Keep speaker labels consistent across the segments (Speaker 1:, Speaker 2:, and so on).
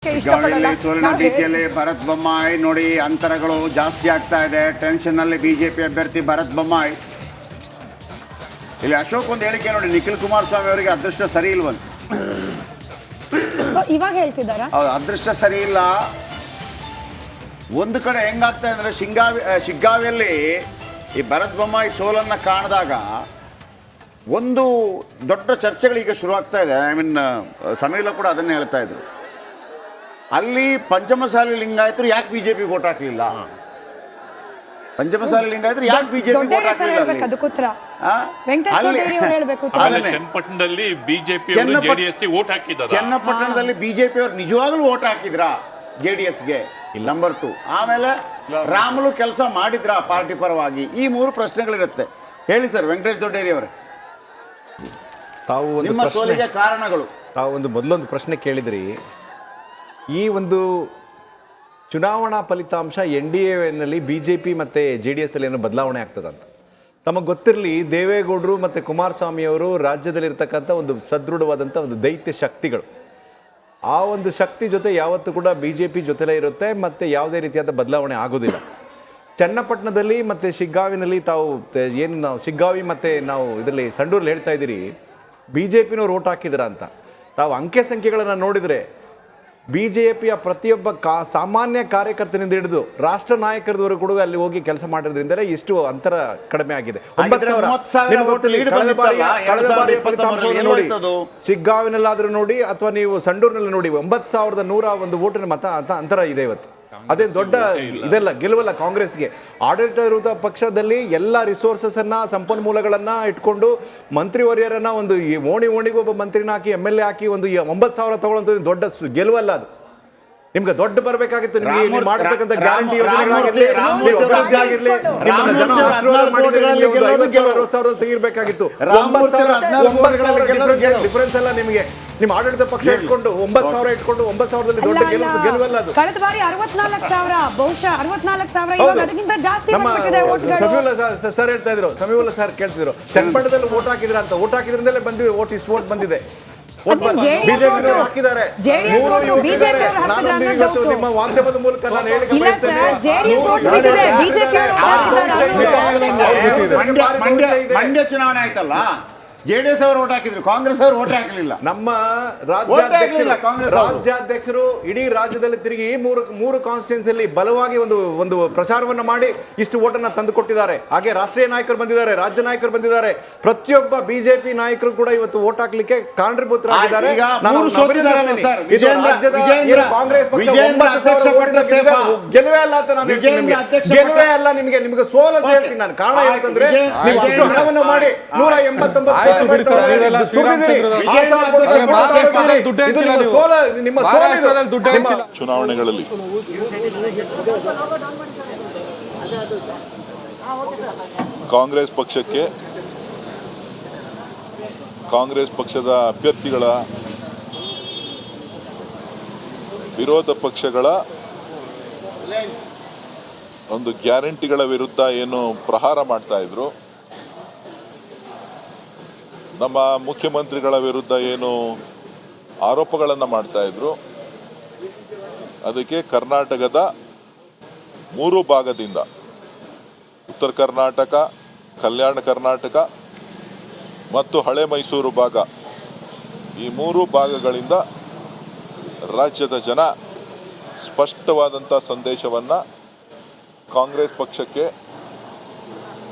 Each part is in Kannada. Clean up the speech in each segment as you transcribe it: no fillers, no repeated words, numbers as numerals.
Speaker 1: ಬೆಳಗಾವಿಯಲ್ಲಿ ಸೋಲಿನ ಭೀತಿಯಲ್ಲಿ ಭರತ್ ಬೊಮ್ಮಾಯಿ ನೋಡಿ ಅಂತರಗಳು ಜಾಸ್ತಿ ಆಗ್ತಾ ಇದೆ. ಟೆನ್ಷನ್ ಅಲ್ಲಿ ಬಿಜೆಪಿ ಅಭ್ಯರ್ಥಿ ಭರತ್ ಬೊಮ್ಮಾಯಿ. ಇಲ್ಲಿ ಅಶೋಕ್ ಒಂದು ಹೇಳಿಕೆ ನೋಡಿ, ನಿಖಿಲ್ ಕುಮಾರಸ್ವಾಮಿ ಅವರಿಗೆ ಅದೃಷ್ಟ ಸರಿ ಇಲ್ವಂತ.
Speaker 2: ಇವಾಗ ಹೇಳ್ತಿದ್ದಾರಾ?
Speaker 1: ಹೌದು, ಅದೃಷ್ಟ ಸರಿ ಇಲ್ಲ. ಒಂದು ಕಡೆ ಹೆಂಗಾಗ್ತಾ ಅಂದ್ರೆ ಶಿಗ್ಗಾವಿಯಲ್ಲಿ ಈ ಭರತ್ ಬೊಮ್ಮಾಯಿ ಸೋಲನ್ನ ಕಾಣಿದಾಗ ಒಂದು ದೊಡ್ಡ ಚರ್ಚೆಗಳು ಈಗ ಶುರುವಾಗ್ತಾ ಇದೆ. ಸಮೀಲ ಕೂಡ ಅದನ್ನೇ ಹೇಳ್ತಾ ಇದ್ರು. ಅಲ್ಲಿ ಪಂಚಮಸಾಲಿ ಲಿಂಗಾಯತರು ಯಾಕೆ ಬಿಜೆಪಿ ವೋಟ್ ಹಾಕ್ಲಿಲ್ಲ? ಪಂಚಮಸಾಲಿ ಲಿಂಗಾಯತರು ಯಾಕೆ ಬಿಜೆಪಿ ವೋಟ್ ಹಾಕ್ಲಿಲ್ಲ?
Speaker 3: ಚನ್ನಪಟ್ಟಣದಲ್ಲಿ ಬಿಜೆಪಿ ವೋಟ್ ಹಾಕಿದ್ದಾರೆ.
Speaker 1: ಚನ್ನಪಟ್ಟಣದಲ್ಲಿ ಬಿಜೆಪಿ ಅವರು ನಿಜವಾಗ್ಲೂ ವೋಟ್ ಹಾಕಿದ್ರ ಜೆಡಿಎಸ್ಗೆ? ನಂಬರ್ 2, ಆಮೇಲೆ ರಾಮುಲು ಕೆಲಸ ಮಾಡಿದ್ರ ಪಾರ್ಟಿ ಪರವಾಗಿ? ಈ 3 ಪ್ರಶ್ನೆಗಳಿರುತ್ತೆ. ಹೇಳಿ ಸರ್ ವೆಂಕಟೇಶ್ ದೊಡ್ಡೇರಿ ಅವರೇ,
Speaker 4: ತಾವು
Speaker 1: ನಿಮ್ಮ ಸೋಲಿಗೆ ಕಾರಣಗಳು.
Speaker 4: ತಾವು ಮೊದಲೊಂದು ಪ್ರಶ್ನೆ ಕೇಳಿದ್ರಿ. ಈ ಒಂದು ಚುನಾವಣಾ ಫಲಿತಾಂಶ NDAನಲ್ಲಿ BJP ಮತ್ತು JDS ಅಲ್ಲಿ ಏನೋ ಬದಲಾವಣೆ ಆಗ್ತದಂತ ತಮಗೆ ಗೊತ್ತಿರಲಿ. ದೇವೇಗೌಡರು ಮತ್ತು ಕುಮಾರಸ್ವಾಮಿಯವರು ರಾಜ್ಯದಲ್ಲಿರ್ತಕ್ಕಂಥ ಒಂದು ಸದೃಢವಾದಂಥ ಒಂದು ದೈತ್ಯ ಶಕ್ತಿಗಳು. ಆ ಒಂದು ಶಕ್ತಿ ಜೊತೆ ಯಾವತ್ತೂ ಕೂಡ BJP ಜೊತೆಲೇ ಇರುತ್ತೆ ಮತ್ತು ಯಾವುದೇ ರೀತಿಯಾದ ಬದಲಾವಣೆ ಆಗೋದಿಲ್ಲ. ಚನ್ನಪಟ್ಟಣದಲ್ಲಿ ಮತ್ತು ಶಿಗ್ಗಾವಿನಲ್ಲಿ ತಾವು ಏನು ನಾವು ಶಿಗ್ಗಾವಿ ಮತ್ತು ನಾವು ಇದರಲ್ಲಿ ಸಂಡೂರಲ್ಲಿ ಹೇಳ್ತಾ ಇದ್ದೀರಿ BJPನವ್ರು ವೋಟ್ ಹಾಕಿದ್ರ ಅಂತ. ತಾವು ಅಂಕೆ ಸಂಖ್ಯೆಗಳನ್ನು ನೋಡಿದರೆ BJPಯ ಪ್ರತಿಯೊಬ್ಬ ಸಾಮಾನ್ಯ ಕಾರ್ಯಕರ್ತನಿಂದ ಹಿಡಿದು ರಾಷ್ಟ್ರ ನಾಯಕರದವರೆಗೂ ಕೂಡ ಅಲ್ಲಿ ಹೋಗಿ ಕೆಲಸ ಮಾಡಿರೋದ್ರಿಂದಲೇ ಇಷ್ಟು ಅಂತರ ಕಡಿಮೆ ಆಗಿದೆ. 9,000 ನೋಡಿ, ಶಿಗ್ಗಾವಿನಲ್ಲಾದ್ರೂ ನೋಡಿ ಅಥವಾ ನೀವು ಸಂಡೂರಿನಲ್ಲಿ ನೋಡಿ, 9,101 ವೋಟಿನ ಮತ ಅಂತರ ಇದೆ ಇವತ್ತು. ಅದೇನು ದೊಡ್ಡ ಇದೆಲ್ಲ ಗೆಲುವಲ್ಲ ಕಾಂಗ್ರೆಸ್ಗೆ. ಆಡಳಿತ ಇರುವ ಪಕ್ಷದಲ್ಲಿ ಎಲ್ಲ ರಿಸೋರ್ಸಸ್ ಅನ್ನ ಸಂಪನ್ಮೂಲಗಳನ್ನ ಇಟ್ಕೊಂಡು ಮಂತ್ರಿವರ್ಯರನ್ನ ಒಂದು ಓಣಿಗೂ ಒಬ್ಬ ಮಂತ್ರಿನ ಹಾಕಿ MLA ಹಾಕಿ ಒಂದು 9,000 ತಗೊಳ್ಳೋದು ದೊಡ್ಡ ಗೆಲುವಲ್ಲ ಅದು. ನಿಮ್ಗೆ ದೊಡ್ಡ ಬರಬೇಕಾಗಿತ್ತು. ನಿಮ್ಗೆ ಮಾಡತಕ್ಕಂಥ ಗ್ಯಾರಂಟಿ ತೆಗಿರ್ಬೇಕಾಗಿತ್ತು. ಡಿಫರೆನ್ಸ್ ಎಲ್ಲ ನಿಮಗೆ ನಿಮ್ಮ ಆಡಳಿತ ಪಕ್ಷ ಇಟ್ಕೊಂಡು 9,000 ಇಟ್ಕೊಂಡು 9,000ದಲ್ಲಿ ದೊಡ್ಡ ಗೆಲುವಲ್ಲ ಅದು.
Speaker 2: ಕಳೆದ ಬಾರಿ 64,000, ಬಹುಶಃ 64,000 ಅದಕ್ಕಿಂತ ಜಾಸ್ತಿ
Speaker 4: ಸಮೀವುಲ್ಲಾ ಸರ್ ಹೇಳ್ತಾ ಇದ್ರು, ಸಮೀವುಲ್ಲಾ ಸರ್ ಕೇಳ್ತಿದ್ರು ಚನ್ನಪಟ್ಟಣದಲ್ಲಿ ವೋಟ್ ಹಾಕಿದ್ರ ಅಂತ. ವೋಟ್ ಹಾಕಿದ್ರಿಂದಲೇ ಬಂದಿದೆ ಇಷ್ಟು ವೋಟ್ ಬಂದಿದೆ. ಹಾಕಿದ್ದಾರೆ. ನಿಮ್ಮ ಮಾಧ್ಯಮದ ಮೂಲಕ ನಾನು ಹೇಳಿಕೆ
Speaker 1: ಮಂಡ್ಯ ಚುನಾವಣೆ ಆಯ್ತಲ್ಲ, JDS ಅವರು ವೋಟ್ ಹಾಕಿದ್ರು, ಕಾಂಗ್ರೆಸ್ ಅವರು ವೋಟ್ ಹಾಕಲಿಲ್ಲ.
Speaker 4: ನಮ್ಮ ರಾಜ್ಯಾಧ್ಯಕ್ಷರು ಇಡೀ ರಾಜ್ಯದಲ್ಲಿ ತಿರುಗಿ ಮೂರು ಕಾನ್ಸ್ಟಿಟ್ಯೂನ್ಸಿಯಲ್ಲಿ ಬಲವಾಗಿ ಒಂದು ಪ್ರಚಾರವನ್ನು ಮಾಡಿ ಇಷ್ಟು ವೋಟನ್ನು ತಂದು ಕೊಟ್ಟಿದ್ದಾರೆ. ಹಾಗೆ ರಾಷ್ಟ್ರೀಯ ನಾಯಕರು ಬಂದಿದ್ದಾರೆ, ರಾಜ್ಯ ನಾಯಕರು ಬಂದಿದ್ದಾರೆ. ಪ್ರತಿಯೊಬ್ಬ BJP ನಾಯಕರು ಕೂಡ ಇವತ್ತು ವೋಟ್ ಹಾಕ್ಲಿಕ್ಕೆ ಕಾರಣೀಭೂತರಾಗಿದ್ದಾರೆ. ಗೆಲುವೇ ಅಲ್ಲ ಅಂತ ನಾನು ಗೆಲುವೇ ಅಲ್ಲ ನಿಮಗೆ ಸೋಲು ಅಂತ ಹೇಳ್ತೀನಿ ನಾನು. ಕಾರಣ ಏನಂತಂದ್ರೆ ಹಣವನ್ನು ಮಾಡಿ 189
Speaker 5: ಚುನಾವಣೆಗಳಲ್ಲಿ ಕಾಂಗ್ರೆಸ್ ಪಕ್ಷದ ಅಭ್ಯರ್ಥಿಗಳ ವಿರೋಧ ಪಕ್ಷಗಳ ಒಂದು ಗ್ಯಾರಂಟಿಗಳ ವಿರುದ್ಧ ಏನು ಪ್ರಹಾರ ಮಾಡ್ತಾ ಇದ್ರು, ನಮ್ಮ ಮುಖ್ಯಮಂತ್ರಿಗಳ ವಿರುದ್ಧ ಏನು ಆರೋಪಗಳನ್ನು ಮಾಡ್ತಾ ಇದ್ರು, ಅದಕ್ಕೆ ಕರ್ನಾಟಕದ 3 ಭಾಗದಿಂದ ಉತ್ತರ ಕರ್ನಾಟಕ, ಕಲ್ಯಾಣ ಕರ್ನಾಟಕ ಮತ್ತು ಹಳೆ ಮೈಸೂರು ಭಾಗ, ಈ 3 ಭಾಗಗಳಿಂದ ರಾಜ್ಯದ ಜನ ಸ್ಪಷ್ಟವಾದಂಥ ಸಂದೇಶವನ್ನು ಕಾಂಗ್ರೆಸ್ ಪಕ್ಷಕ್ಕೆ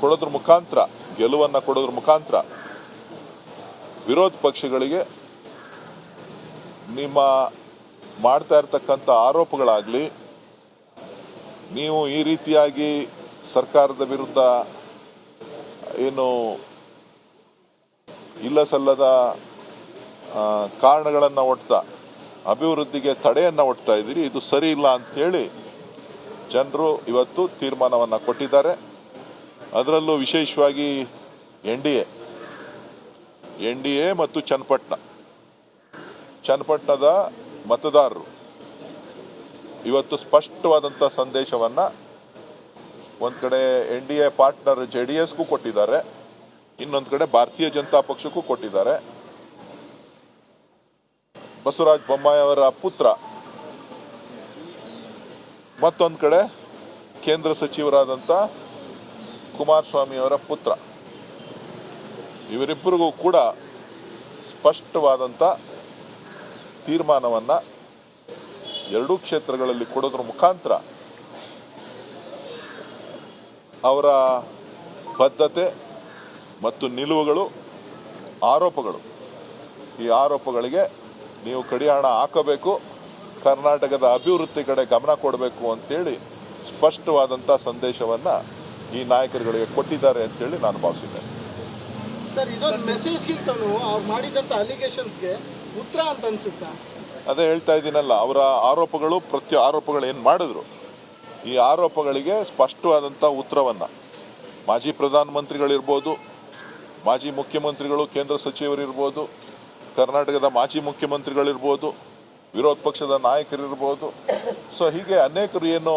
Speaker 5: ಕೊಡೋದ್ರ ಮುಖಾಂತರ, ಗೆಲುವನ್ನು ಕೊಡೋದ್ರ ಮುಖಾಂತರ ವಿರೋಧ ಪಕ್ಷಗಳಿಗೆ ನಿಮ್ಮ ಮಾಡ್ತಾ ಇರ್ತಕ್ಕಂಥ ಆರೋಪಗಳಾಗಲಿ, ನೀವು ಈ ರೀತಿಯಾಗಿ ಸರ್ಕಾರದ ವಿರುದ್ಧ ಏನು ಇಲ್ಲ ಸಲ್ಲದ ಕಾರಣಗಳನ್ನು ಒಡ್ತಾ ಅಭಿವೃದ್ಧಿಗೆ ತಡೆಯನ್ನು ಒಡ್ತಾ ಇದ್ದೀರಿ, ಇದು ಸರಿ ಇಲ್ಲ ಅಂಥೇಳಿ ಜನರು ಇವತ್ತು ತೀರ್ಮಾನವನ್ನು ಕೊಟ್ಟಿದ್ದಾರೆ. ಅದರಲ್ಲೂ ವಿಶೇಷವಾಗಿ NDA ಮತ್ತು ಚನ್ನಪಟ್ಟಣದ ಮತದಾರರು ಇವತ್ತು ಸ್ಪಷ್ಟವಾದಂಥ ಸಂದೇಶವನ್ನು ಒಂದು ಕಡೆ NDA ಪಾರ್ಟ್ನರ್ JDSಗೂ ಕೊಟ್ಟಿದ್ದಾರೆ, ಇನ್ನೊಂದು ಕಡೆ ಭಾರತೀಯ ಜನತಾ ಪಕ್ಷಕ್ಕೂ ಕೊಟ್ಟಿದ್ದಾರೆ. ಬಸವರಾಜ ಬೊಮ್ಮಾಯಿ ಅವರ ಪುತ್ರ ಮತ್ತೊಂದು ಕಡೆ ಕೇಂದ್ರ ಸಚಿವರಾದಂಥ ಕುಮಾರಸ್ವಾಮಿ ಅವರ ಪುತ್ರ, ಇವರಿಬ್ಬರಿಗೂ ಕೂಡ ಸ್ಪಷ್ಟವಾದಂಥ ತೀರ್ಮಾನವನ್ನು ಎರಡೂ ಕ್ಷೇತ್ರಗಳಲ್ಲಿ ಕೊಡೋದ್ರ ಮುಖಾಂತರ ಅವರ ಬದ್ಧತೆ ಮತ್ತು ನಿಲುವುಗಳು, ಆರೋಪಗಳು, ಈ ಆರೋಪಗಳಿಗೆ ನೀವು ಕಡಿವಾಣ ಹಾಕಬೇಕು, ಕರ್ನಾಟಕದ ಅಭಿವೃದ್ಧಿ ಕಡೆ ಗಮನ ಕೊಡಬೇಕು ಅಂತೇಳಿ ಸ್ಪಷ್ಟವಾದಂಥ ಸಂದೇಶವನ್ನು ಈ ನಾಯಕರುಗಳಿಗೆ ಕೊಟ್ಟಿದ್ದಾರೆ ಅಂತೇಳಿ ನಾನು ಭಾವಿಸಿದ್ದೇನೆ.
Speaker 6: ಸರ್, ಇದೊಂದು ಮೆಸೇಜ್ಗಿಂತನೂ ಅವ್ರು ಮಾಡಿದಂಥ ಅಲಿಗೇಷನ್ಸ್ಗೆ ಉತ್ತರ ಅಂತ ಅನ್ಸುತ್ತಾ?
Speaker 5: ಅದೇ ಹೇಳ್ತಾ ಇದ್ದೀನಲ್ಲ, ಅವರ ಆರೋಪಗಳು ಆರೋಪಗಳು ಏನು ಮಾಡಿದ್ರು, ಈ ಆರೋಪಗಳಿಗೆ ಸ್ಪಷ್ಟವಾದಂಥ ಉತ್ತರವನ್ನು ಮಾಜಿ ಪ್ರಧಾನಮಂತ್ರಿಗಳಿರ್ಬೋದು, ಮಾಜಿ ಮುಖ್ಯಮಂತ್ರಿಗಳು, ಕೇಂದ್ರ ಸಚಿವರಿರ್ಬೋದು, ಕರ್ನಾಟಕದ ಮಾಜಿ ಮುಖ್ಯಮಂತ್ರಿಗಳಿರ್ಬೋದು, ವಿರೋಧ ಪಕ್ಷದ ನಾಯಕರಿರ್ಬೋದು, ಸೊ ಹೀಗೆ ಅನೇಕರು ಏನು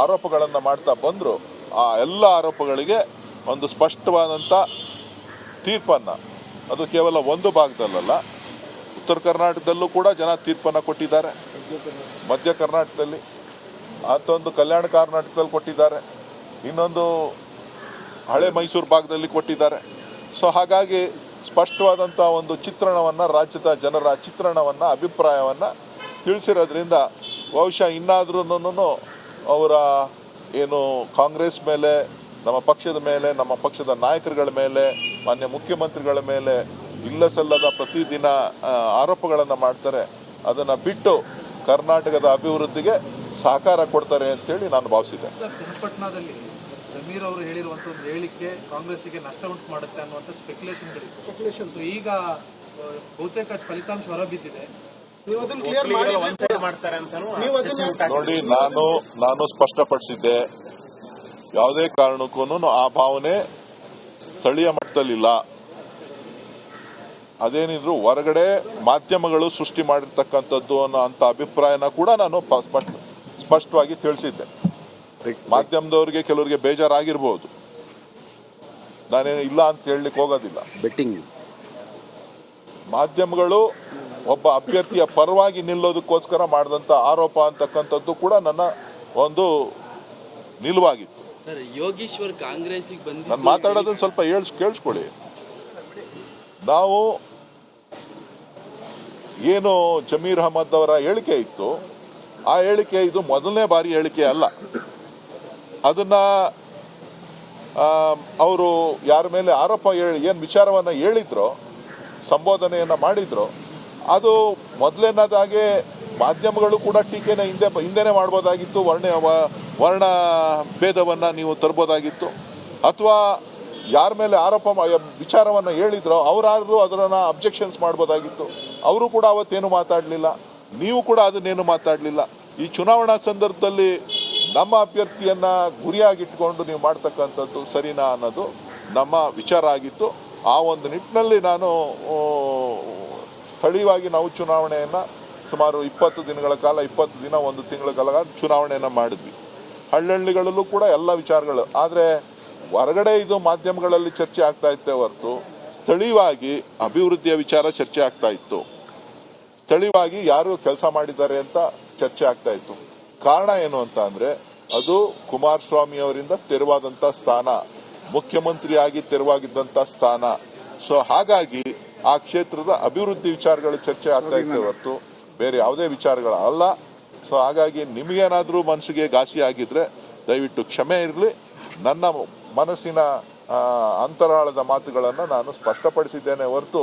Speaker 5: ಆರೋಪಗಳನ್ನು ಮಾಡ್ತಾ ಬಂದರು, ಆ ಎಲ್ಲ ಆರೋಪಗಳಿಗೆ ಒಂದು ಸ್ಪಷ್ಟವಾದಂಥ ತೀರ್ಪನ್ನು, ಅದು ಕೇವಲ ಒಂದು ಭಾಗದಲ್ಲ, ಉತ್ತರ ಕರ್ನಾಟಕದಲ್ಲೂ ಕೂಡ ಜನ ತೀರ್ಪನ್ನು ಕೊಟ್ಟಿದ್ದಾರೆ, ಮಧ್ಯ ಕರ್ನಾಟಕದಲ್ಲಿ, ಮತ್ತೊಂದು ಕಲ್ಯಾಣ ಕರ್ನಾಟಕದಲ್ಲಿ ಕೊಟ್ಟಿದ್ದಾರೆ, ಇನ್ನೊಂದು ಹಳೆ ಮೈಸೂರು ಭಾಗದಲ್ಲಿ ಕೊಟ್ಟಿದ್ದಾರೆ. ಸೊ ಹಾಗಾಗಿ ಸ್ಪಷ್ಟವಾದಂಥ ಒಂದು ಚಿತ್ರಣವನ್ನು, ರಾಜ್ಯದ ಜನರ ಚಿತ್ರಣವನ್ನು, ಅಭಿಪ್ರಾಯವನ್ನು ತಿಳಿಸಿರೋದ್ರಿಂದ ಬಹುಶಃ ಇನ್ನಾದ್ರೂ ಅವರ ಏನು ಕಾಂಗ್ರೆಸ್ ಮೇಲೆ, ನಮ್ಮ ಪಕ್ಷದ ಮೇಲೆ, ನಮ್ಮ ಪಕ್ಷದ ನಾಯಕರುಗಳ ಮೇಲೆ, ಮಾನ್ಯ ಮುಖ್ಯಮಂತ್ರಿಗಳ ಮೇಲೆ ಇಲ್ಲ ಸಲ್ಲದ ಪ್ರತಿದಿನ ಆರೋಪಗಳನ್ನು ಮಾಡ್ತಾರೆ, ಅದನ್ನು ಬಿಟ್ಟು ಕರ್ನಾಟಕದ ಅಭಿವೃದ್ಧಿಗೆ ಸಹಕಾರ ಕೊಡ್ತಾರೆ ಅಂತೇಳಿ ನಾನು ಭಾವಿಸಿದ್ದೆ.
Speaker 7: ಸರ್, ಚನ್ನಪಟ್ಟಣದಲ್ಲಿ ಜಮೀರ್ ಅವರು ಹೇಳಿರುವಂಥ ಒಂದು ಹೇಳಿಕೆ ಕಾಂಗ್ರೆಸ್ಸಿಗೆ ನಷ್ಟ ಉಂಟು ಮಾಡುತ್ತೆ ಅನ್ನುವಂಥ ಸ್ಪೆಕ್ಯುಲೇಷನ್ ಈಗ ಬಹುತೇಕ ಫಲಿತಾಂಶ ಹೊರಬಿದ್ದಿದೆ.
Speaker 6: ನೀವು ಅದನ್ನು ಕ್ಲಿಯರ್ ಮಾಡ್ತಾರೆ ಅಂತ
Speaker 5: ನೋಡಿ, ನಾನು ಸ್ಪಷ್ಟಪಡಿಸಿದ್ದೆ, ಯಾವುದೇ ಕಾರಣಕ್ಕೂ ಆ ಭಾವನೆ ಸ್ಥಳೀಯ ಮಟ್ಟದಲ್ಲಿಲ್ಲ. ಅದೇನಿದ್ರು ಹೊರಗಡೆ ಮಾಧ್ಯಮಗಳು ಸೃಷ್ಟಿ ಮಾಡಿರ್ತಕ್ಕಂಥದ್ದು ಅನ್ನೋ ಅಂಥ ಅಭಿಪ್ರಾಯನ ಕೂಡ ನಾನು ಸ್ಪಷ್ಟವಾಗಿ ತಿಳಿಸಿದ್ದೆ. ಮಾಧ್ಯಮದವರಿಗೆ ಕೆಲವರಿಗೆ ಬೇಜಾರಾಗಿರ್ಬೋದು, ನಾನೇನು ಇಲ್ಲ ಅಂತ ಹೇಳಲಿಕ್ಕೆ ಹೋಗೋದಿಲ್ಲ.
Speaker 1: ಬೆಟ್ಟಿಂಗ್
Speaker 5: ಮಾಧ್ಯಮಗಳು ಒಬ್ಬ ಅಭ್ಯರ್ಥಿಯ ಪರವಾಗಿ ನಿಲ್ಲೋದಕ್ಕೋಸ್ಕರ ಮಾಡಿದಂಥ ಆರೋಪ ಅಂತಕ್ಕಂಥದ್ದು ಕೂಡ ನನ್ನ ಒಂದು ನಿಲುವಾಗಿತ್ತು.
Speaker 8: ಸರ್, ಯೋಗೀಶ್ವರ್ ಕಾಂಗ್ರೆಸ್ಸಿಗೆ ಬಂದು
Speaker 5: ನಾನು ಮಾತಾಡೋದನ್ನ ಸ್ವಲ್ಪ ಕೇಳಿಸ್ಕೊಳ್ಳಿ. ನಾವು ಏನು ಜಮೀರ್ ಅಹಮದ್ ಅವರ ಹೇಳಿಕೆ ಇತ್ತು, ಆ ಹೇಳಿಕೆ ಇದು ಮೊದಲನೇ ಬಾರಿ ಹೇಳಿಕೆ ಅಲ್ಲ. ಅದನ್ನ ಅವರು ಯಾರ ಮೇಲೆ ಆರೋಪ ಏನು ವಿಚಾರವನ್ನು ಹೇಳಿದ್ರೋ, ಸಂಬೋಧನೆಯನ್ನು ಮಾಡಿದ್ರು, ಅದು ಮೊದಲನೇದಾಗೆ ಮಾಧ್ಯಮಗಳು ಕೂಡ ಟೀಕೆನ ಹಿಂದೆನೇ ಮಾಡ್ಬೋದಾಗಿತ್ತು. ವರ್ಣ ಭೇದವನ್ನು ನೀವು ತರ್ಬೋದಾಗಿತ್ತು. ಅಥವಾ ಯಾರ ಮೇಲೆ ಆರೋಪ ವಿಚಾರವನ್ನು ಹೇಳಿದ್ರೋ ಅವರಾದರೂ ಅದನ್ನು ಅಬ್ಜೆಕ್ಷನ್ಸ್ ಮಾಡ್ಬೋದಾಗಿತ್ತು. ಅವರು ಕೂಡ ಅವತ್ತೇನು ಮಾತಾಡಲಿಲ್ಲ, ನೀವು ಕೂಡ ಅದನ್ನೇನು ಮಾತಾಡಲಿಲ್ಲ. ಈ ಚುನಾವಣಾ ಸಂದರ್ಭದಲ್ಲಿ ನಮ್ಮ ಅಭ್ಯರ್ಥಿಯನ್ನು ಗುರಿಯಾಗಿಟ್ಕೊಂಡು ನೀವು ಮಾಡ್ತಕ್ಕಂಥದ್ದು ಸರಿನಾ ಅನ್ನೋದು ನಮ್ಮ ವಿಚಾರ ಆಗಿತ್ತು. ಆ ಒಂದು ನಿಟ್ಟಿನಲ್ಲಿ ನಾನು ಸ್ಥಳೀಯವಾಗಿ ನಾವು ಚುನಾವಣೆಯನ್ನು ಸುಮಾರು 20 ದಿನಗಳ ಕಾಲ, 20 ದಿನ, 1 ತಿಂಗಳ ಕಾಲ ಚುನಾವಣೆಯನ್ನು ಮಾಡಿದ್ವಿ. ಹಳ್ಳಿಗಳಲ್ಲೂ ಕೂಡ ಎಲ್ಲ ವಿಚಾರಗಳು. ಆದರೆ ಹೊರಗಡೆ ಇದು ಮಾಧ್ಯಮಗಳಲ್ಲಿ ಚರ್ಚೆ ಆಗ್ತಾ ಇತ್ತೆ ಹೊರತು ಸ್ಥಳೀಯವಾಗಿ ಅಭಿವೃದ್ಧಿಯ ವಿಚಾರ ಚರ್ಚೆ ಆಗ್ತಾ ಇತ್ತು. ಸ್ಥಳೀಯವಾಗಿ ಯಾರು ಕೆಲಸ ಮಾಡಿದ್ದಾರೆ ಅಂತ ಚರ್ಚೆ ಆಗ್ತಾ ಇತ್ತು. ಕಾರಣ ಏನು ಅಂತ ಅಂದರೆ, ಅದು ಕುಮಾರಸ್ವಾಮಿ ಅವರಿಂದ ತೆರವಾದಂಥ ಸ್ಥಾನ, ಮುಖ್ಯಮಂತ್ರಿಯಾಗಿ ತೆರವಾಗಿದ್ದಂಥ ಸ್ಥಾನ. ಸೊ ಹಾಗಾಗಿ ಆ ಕ್ಷೇತ್ರದ ಅಭಿವೃದ್ಧಿ ವಿಚಾರಗಳು ಚರ್ಚೆ ಆಗ್ತಾ ಇತ್ತು ಹೊರತು ಬೇರೆ ಯಾವುದೇ ವಿಚಾರಗಳು ಅಲ್ಲ. ಸೊ ಹಾಗಾಗಿ ನಿಮಗೇನಾದರೂ ಮನಸ್ಸಿಗೆ ಘಾಸಿ ಆಗಿದ್ರೆ ದಯವಿಟ್ಟು ಕ್ಷಮೆ ಇರಲಿ. ನನ್ನ ಮನಸ್ಸಿನ ಅಂತರಾಳದ ಮಾತುಗಳನ್ನು ನಾನು ಸ್ಪಷ್ಟಪಡಿಸಿದ್ದೇನೆ ಹೊರತು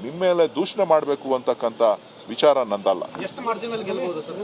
Speaker 5: ನಿಮ್ಮ ಮೇಲೆ ದೂಷಣೆ ಮಾಡಬೇಕು ಅಂತಕ್ಕಂಥ ವಿಚಾರ ನಂದಲ್ಲ.
Speaker 7: ಎಷ್ಟು ಮಾರ್ಜಿನಲ್ಲಿ ಗೆಲ್ಲಬಹುದು ಸರ್?